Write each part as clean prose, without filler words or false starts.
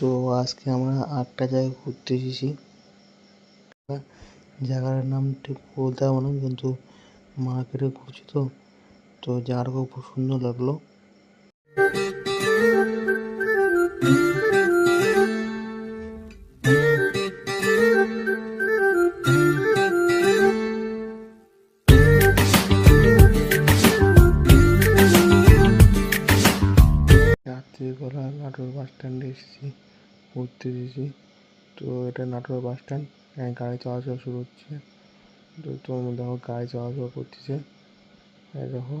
তো আজকে আমরা 8টা জায়গায় ঘুরতে এসেছি। জায়গাটার নাম ঠিক বলতে পারবো না, কিন্তু মার্কেটে ঘুরছি। তো জায়গাটা খুব সুন্দর লাগলো। রাত্রিবেলা নাটোর বাস স্ট্যান্ডে এসেছি, ঘুরতে এসেছি। তো এটা নাটোর বাস স্ট্যান্ড, গাড়ি চলাচল শুরু হচ্ছে। তো তোমরা দেখো গাড়ি চলাচল করতেছে। দেখো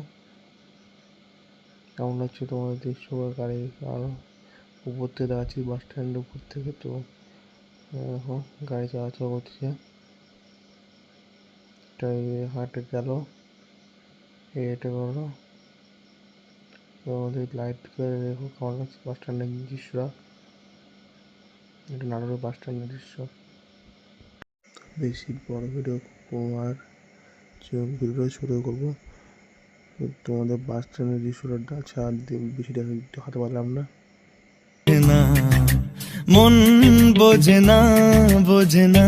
কেমন লাগছে তোমাদের দৃশ্য, গাড়ি আরো উপর থেকে দেখাচ্ছি বাস স্ট্যান্ডের উপর থেকে। তো দেখো গাড়ি চলাচল করতেছে। হাটে গেল, এটা করলো। তো আমাদের লাইট করে দেখো কেমন লাগছে বাস স্ট্যান্ডের দৃশ্যটা। এটা নাটোরের বাস স্ট্যান্ডের দৃশ্য। বেশি বড় ভিডিও আর ভিডিওটা ছোটো করবো। তোমাদের বাস স্ট্যান্ডের দৃশ্যটা ছাড় বেশি দেখাতে পারলাম না। মন বোঝে না, বোঝে না।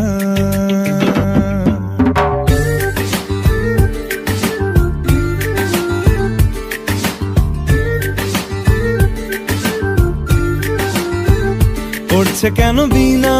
পড়ছে কেন বিনা